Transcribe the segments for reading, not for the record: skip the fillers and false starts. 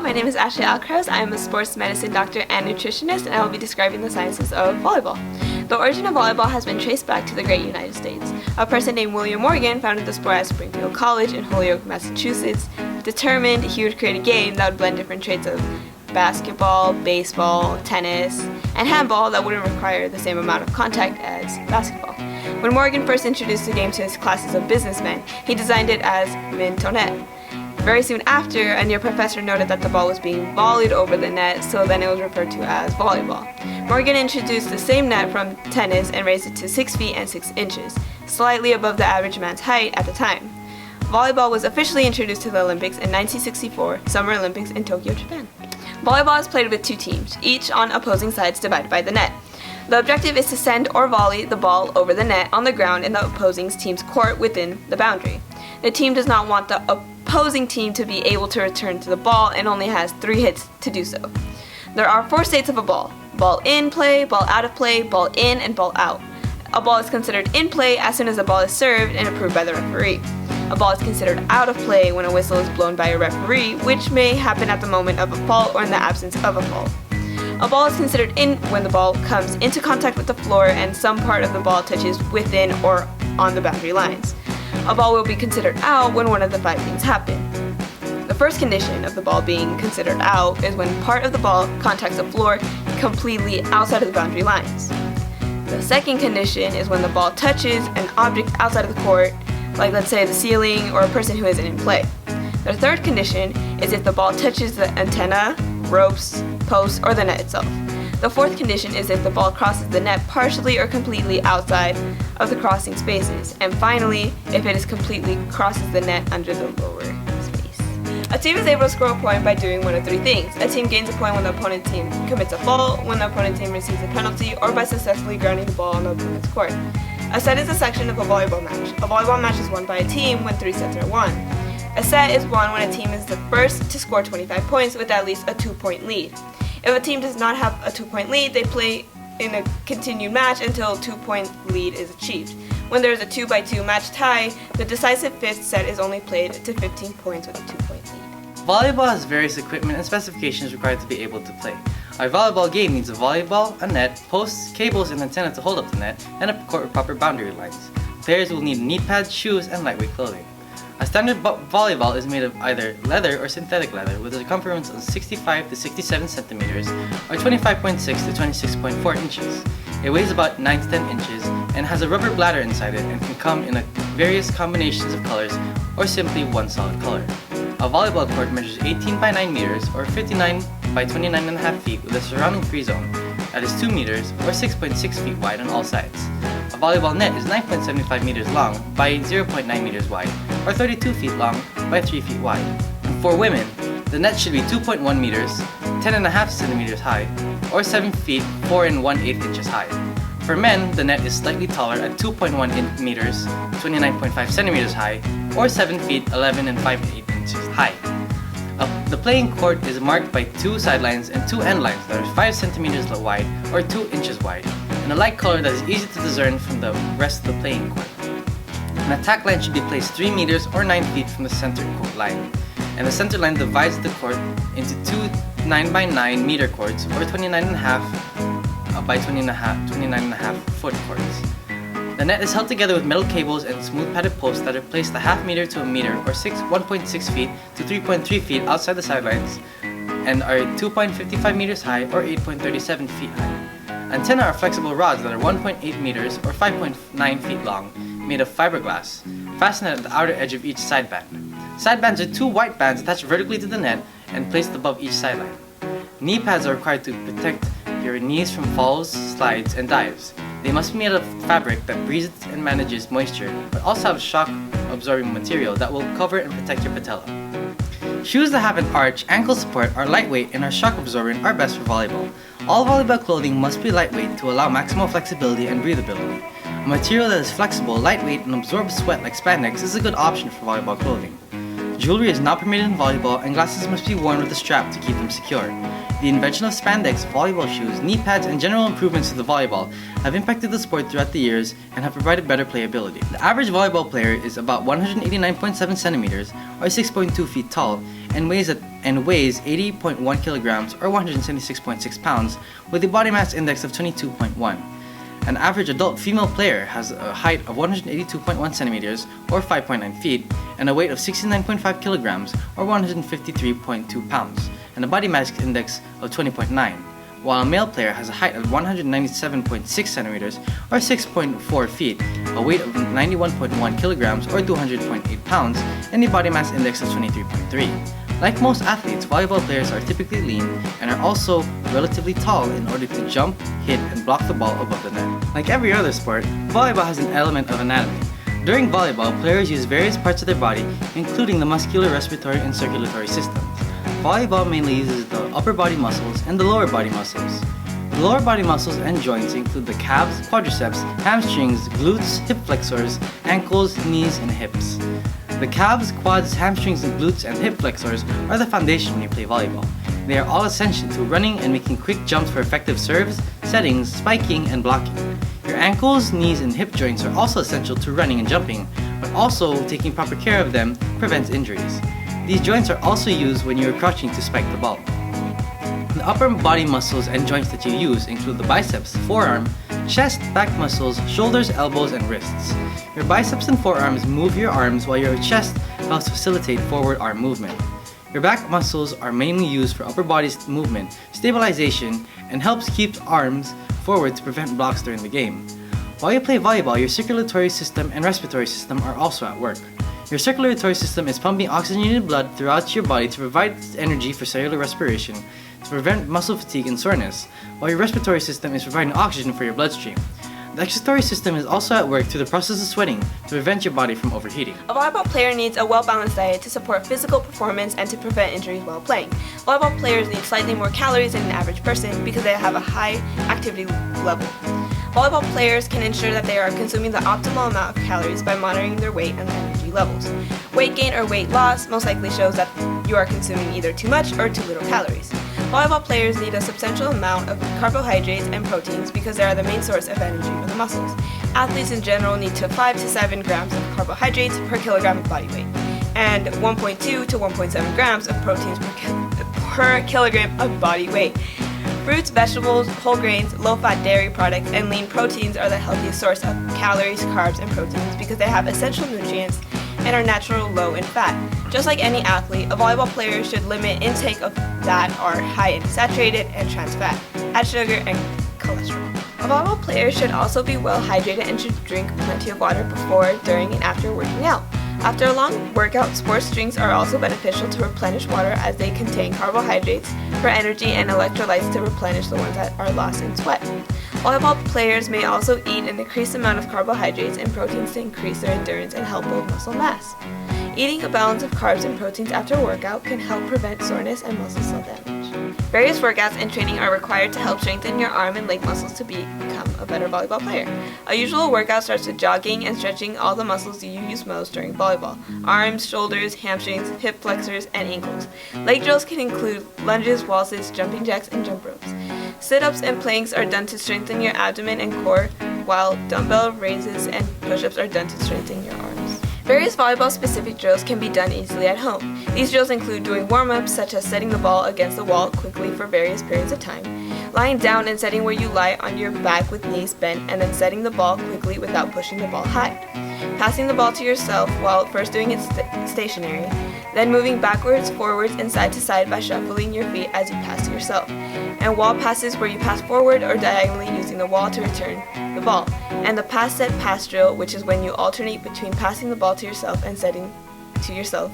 my name is Ashley Alcroze. I am a sports medicine doctor and nutritionist, and I will be describing the sciences of volleyball. The origin of volleyball has been traced back to the great United States. A person named William Morgan founded the sport at Springfield College in Holyoke, Massachusetts, determined he would create a game that would blend different traits of basketball, baseball, tennis, and handball that wouldn't require the same amount of contact as basketball. When Morgan first introduced the game to his classes of businessmen, he designed it as mintonette. Very soon after, a near professor noted that the ball was being volleyed over the net, so then it was referred to as volleyball. Morgan introduced the same net from tennis and raised it to 6 feet and 6 inches, slightly above the average man's height at the time. Volleyball was officially introduced to the Olympics in 1964 Summer Olympics in Tokyo, Japan. Volleyball is played with 2 teams, each on opposing sides divided by the net. The objective is to send or volley the ball over the net on the ground in the opposing team's court within the boundary. The team does not want the opposing team to be able to return to the ball and only has 3 hits to do so. There are 4 states of a ball: ball in play, ball out of play, ball in, and ball out. A ball is considered in play as soon as the ball is served and approved by the referee. A ball is considered out of play when a whistle is blown by a referee, which may happen at the moment of a fault or in the absence of a fault. A ball is considered in when the ball comes into contact with the floor and some part of the ball touches within or on the boundary lines. A ball will be considered out when one of the 5 things happen. The first condition of the ball being considered out is when part of the ball contacts the floor completely outside of the boundary lines. The second condition is when the ball touches an object outside of the court, like let's say the ceiling or a person who isn't in play. The third condition is if the ball touches the antenna, ropes, posts, or the net itself. The fourth condition is if the ball crosses the net partially or completely outside of the crossing spaces. And finally, if it is completely crosses the net under the lower space. A team is able to score a point by doing one of 3 things. A team gains a point when the opponent team commits a fault, when the opponent team receives a penalty, or by successfully grounding the ball on the opponent's court. A set is a section of a volleyball match. A volleyball match is won by a team when 3 sets are won. A set is won when a team is the first to score 25 points with at least a 2-point lead. If a team does not have a 2-point lead, they play in a continued match until a 2-point lead is achieved. When there is a 2-by-2 match tie, the decisive 5th set is only played to 15 points with a 2-point lead. Volleyball has various equipment and specifications required to be able to play. Our volleyball game needs a volleyball, a net, posts, cables, and antenna to hold up the net, and a court with proper boundary lines. Players will need knee pads, shoes, and lightweight clothing. A standard volleyball is made of either leather or synthetic leather with a circumference of 65 to 67 centimeters or 25.6 to 26.4 inches. It weighs about 9 to 10 inches and has a rubber bladder inside it and can come in various combinations of colors or simply one solid color. A volleyball court measures 18 by 9 meters or 59 by 29.5 feet with a surrounding free zone that is 2 meters or 6.6 feet wide on all sides. A volleyball net is 9.75 meters long by 0.9 meters wide or 32 feet long by 3 feet wide. And for women, the net should be 2.1 meters, 10.5 centimeters high, or 7 feet 4 1/8 inches high. For men, the net is slightly taller at 2.1 meters, 29.5 centimeters high, or 7 feet 11 5/8 inches high. The playing court is marked by 2 sidelines and 2 end lines that are 5 centimeters wide or 2 inches wide, and a light color that is easy to discern from the rest of the playing court. An attack line should be placed 3 meters or 9 feet from the center court line, and the center line divides the court into 2 9 by 9 meter courts or 29.5 by 29.5 foot courts. The net is held together with metal cables and smooth padded posts that are placed a half meter to a meter or 1.6 feet to 3.3 feet outside the sidelines and are 2.55 meters high or 8.37 feet high. Antennae are flexible rods that are 1.8 meters or 5.9 feet long, made of fiberglass, fastened at the outer edge of each sideband. Sidebands are 2 white bands attached vertically to the net and placed above each sideline. Knee pads are required to protect your knees from falls, slides, and dives. They must be made of fabric that breathes and manages moisture, but also have shock-absorbing material that will cover and protect your patella. Shoes that have an arch, ankle support, are lightweight, and are shock-absorbent are best for volleyball. All volleyball clothing must be lightweight to allow maximum flexibility and breathability. A material that is flexible, lightweight, and absorbs sweat like spandex is a good option for volleyball clothing. Jewelry is not permitted in volleyball, and glasses must be worn with a strap to keep them secure. The invention of spandex, volleyball shoes, knee pads, and general improvements to the volleyball have impacted the sport throughout the years and have provided better playability. The average volleyball player is about 189.7 centimeters or 6.2 feet tall and weighs at and weighs 80.1 kilograms or 176.6 pounds with a body mass index of 22.1. An average adult female player has a height of 182.1 centimeters or 5.9 feet and a weight of 69.5 kilograms or 153.2 pounds and a body mass index of 20.9, while a male player has a height of 197.6 centimeters or 6.4 feet, a weight of 91.1 kilograms or 200.8 pounds and a body mass index of 23.3. Like most athletes, volleyball players are typically lean and are also relatively tall in order to jump, hit, and block the ball above the net. Like every other sport, volleyball has an element of anatomy. During volleyball, players use various parts of their body, including the muscular, respiratory, and circulatory systems. Volleyball mainly uses the upper body muscles and the lower body muscles. The lower body muscles and joints include the calves, quadriceps, hamstrings, glutes, hip flexors, ankles, knees, and hips. The calves, quads, hamstrings, and glutes and hip flexors are the foundation when you play volleyball. They are all essential to running and making quick jumps for effective serves, settings, spiking, and blocking. Your ankles, knees, and hip joints are also essential to running and jumping, but also taking proper care of them prevents injuries. These joints are also used when you are crouching to spike the ball. The upper body muscles and joints that you use include the biceps, forearm, chest, back muscles, shoulders, elbows, and wrists. Your biceps and forearms move your arms while your chest helps facilitate forward arm movement. Your back muscles are mainly used for upper body movement, stabilization, and helps keep arms forward to prevent blocks during the game. While you play volleyball, your circulatory system and respiratory system are also at work. Your circulatory system is pumping oxygenated blood throughout your body to provide energy for cellular respiration, to prevent muscle fatigue and soreness, while your respiratory system is providing oxygen for your bloodstream. The excretory system is also at work through the process of sweating to prevent your body from overheating. A volleyball player needs a well-balanced diet to support physical performance and to prevent injuries while playing. Volleyball players need slightly more calories than an average person because they have a high activity level. Volleyball players can ensure that they are consuming the optimal amount of calories by monitoring their weight and energy levels. Weight gain or weight loss most likely shows that you are consuming either too much or too little calories. Volleyball players need a substantial amount of carbohydrates and proteins because they are the main source of energy for the muscles. Athletes in general need 5 to 7 grams of carbohydrates per kilogram of body weight, and 1.2 to 1.7 grams of proteins per kilogram of body weight. Fruits, vegetables, whole grains, low-fat dairy products, and lean proteins are the healthiest source of calories, carbs, and proteins because they have essential nutrients and are natural low in fat. Just like any athlete, a volleyball player should limit intake of that are high in saturated and trans fat, add sugar, and cholesterol. A volleyball player should also be well hydrated and should drink plenty of water before, during, and after working out. After a long workout, sports drinks are also beneficial to replenish water as they contain carbohydrates for energy and electrolytes to replenish the ones that are lost in sweat. Volleyball players may also eat an increased amount of carbohydrates and proteins to increase their endurance and help build muscle mass. Eating a balance of carbs and proteins after a workout can help prevent soreness and muscle cell damage. Various workouts and training are required to help strengthen your arm and leg muscles to become a better volleyball player. A usual workout starts with jogging and stretching all the muscles you use most during volleyball: arms, shoulders, hamstrings, hip flexors, and ankles. Leg drills can include lunges, wall sits, jumping jacks, and jump ropes. Sit-ups and planks are done to strengthen your abdomen and core, while dumbbell raises and push-ups are done to strengthen your arms. Various volleyball-specific drills can be done easily at home. These drills include doing warm-ups such as setting the ball against the wall quickly for various periods of time, lying down and setting where you lie on your back with knees bent and then setting the ball quickly without pushing the ball high, passing the ball to yourself while first doing it stationary, then moving backwards, forwards, and side to side by shuffling your feet as you pass to yourself, and wall passes where you pass forward or diagonally using the wall to return the ball, and the pass set pass drill, which is when you alternate between passing the ball to yourself and setting to yourself.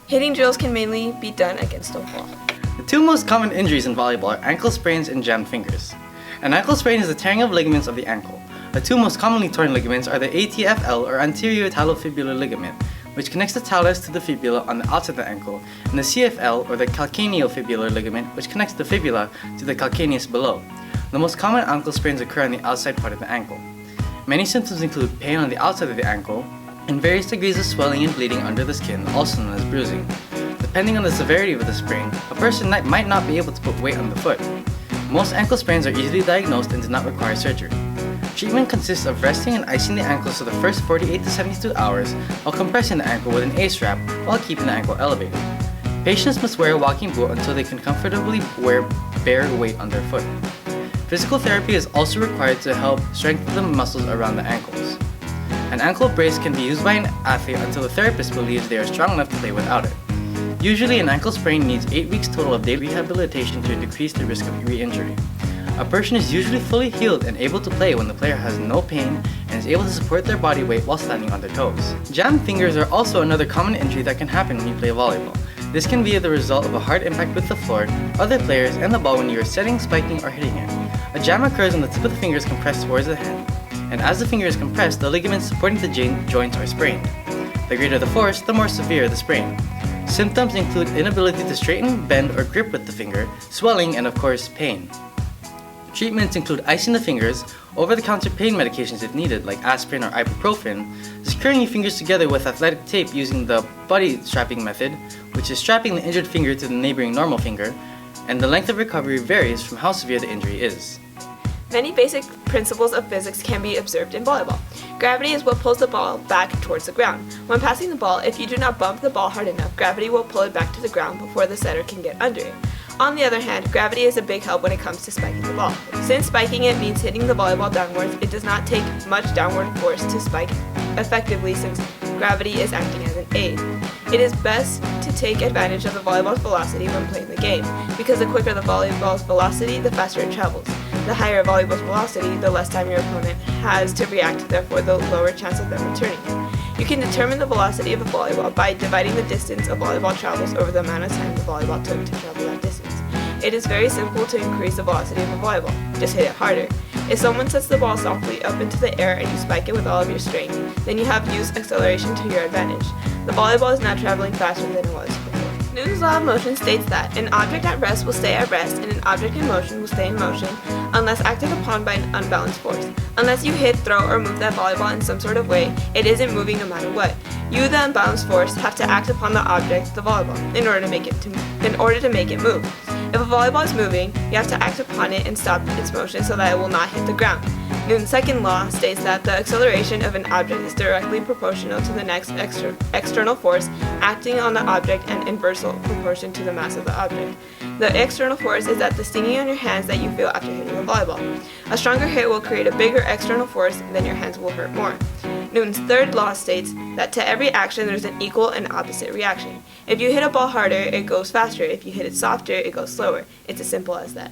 Hitting drills can mainly be done against a wall. The two most common injuries in volleyball are ankle sprains and jammed fingers. An ankle sprain is the tearing of ligaments of the ankle. The two most commonly torn ligaments are the ATFL or anterior talofibular ligament, which connects the talus to the fibula on the outside of the ankle, and the CFL or the calcaneofibular ligament, which connects the fibula to the calcaneus below. The most common ankle sprains occur on the outside part of the ankle. Many symptoms include pain on the outside of the ankle and various degrees of swelling and bleeding under the skin, also known as bruising. Depending on the severity of the sprain, a person might not be able to put weight on the foot. Most ankle sprains are easily diagnosed and do not require surgery. Treatment consists of resting and icing the ankles for the first 48 to 72 hours while compressing the ankle with an A strap while keeping the ankle elevated. Patients must wear a walking boot until they can comfortably wear bare weight on their foot. Physical therapy is also required to help strengthen the muscles around the ankles. An ankle brace can be used by an athlete until the therapist believes they are strong enough to play without it. Usually, an ankle sprain needs 8 weeks total of daily rehabilitation to decrease the risk of re-injury. A person is usually fully healed and able to play when the player has no pain and is able to support their body weight while standing on their toes. Jammed fingers are also another common injury that can happen when you play volleyball. This can be the result of a hard impact with the floor, other players, and the ball when you are setting, spiking, or hitting it. A jam occurs when the tip of the finger is compressed towards the hand, and as the finger is compressed, the ligaments supporting the joints are sprained. The greater the force, the more severe the sprain. Symptoms include inability to straighten, bend, or grip with the finger, swelling, and of course, pain. Treatments include icing the fingers, over-the-counter pain medications if needed like aspirin or ibuprofen, securing your fingers together with athletic tape using the buddy strapping method, which is strapping the injured finger to the neighboring normal finger, and the length of recovery varies from how severe the injury is. Many basic principles of physics can be observed in volleyball. Gravity is what pulls the ball back towards the ground. When passing the ball, if you do not bump the ball hard enough, gravity will pull it back to the ground before the setter can get under it. On the other hand, gravity is a big help when it comes to spiking the ball. Since spiking it means hitting the volleyball downwards, it does not take much downward force to spike effectively since gravity is acting as an aid. It is best to take advantage of the volleyball's velocity when playing the game, because the quicker the volleyball's velocity, the faster it travels. The higher a volleyball's velocity, the less time your opponent has to react, therefore the lower chance of them returning it. You can determine the velocity of a volleyball by dividing the distance a volleyball travels over the amount of time the volleyball took to travel that distance. It is very simple to increase the velocity of a volleyball. Just hit it harder. If someone sets the ball softly up into the air and you spike it with all of your strength, then you have used acceleration to your advantage. The volleyball is now traveling faster than it was before. Newton's law of motion states that an object at rest will stay at rest and an object in motion will stay in motion unless acted upon by an unbalanced force. Unless you hit, throw, or move that volleyball in some sort of way, it isn't moving no matter what. You, the unbalanced force, have to act upon the object, the volleyball, in order to make it move. If a volleyball is moving, you have to act upon it and stop its motion so that it will not hit the ground. Newton's second law states that the acceleration of an object is directly proportional to the next external force acting on the object and inversely proportional to the mass of the object. The external force is that the stinging on your hands that you feel after hitting a volleyball. A stronger hit will create a bigger external force, then your hands will hurt more. Newton's third law states that to every action there's an equal and opposite reaction. If you hit a ball harder, it goes faster. If you hit it softer, it goes slower. It's as simple as that.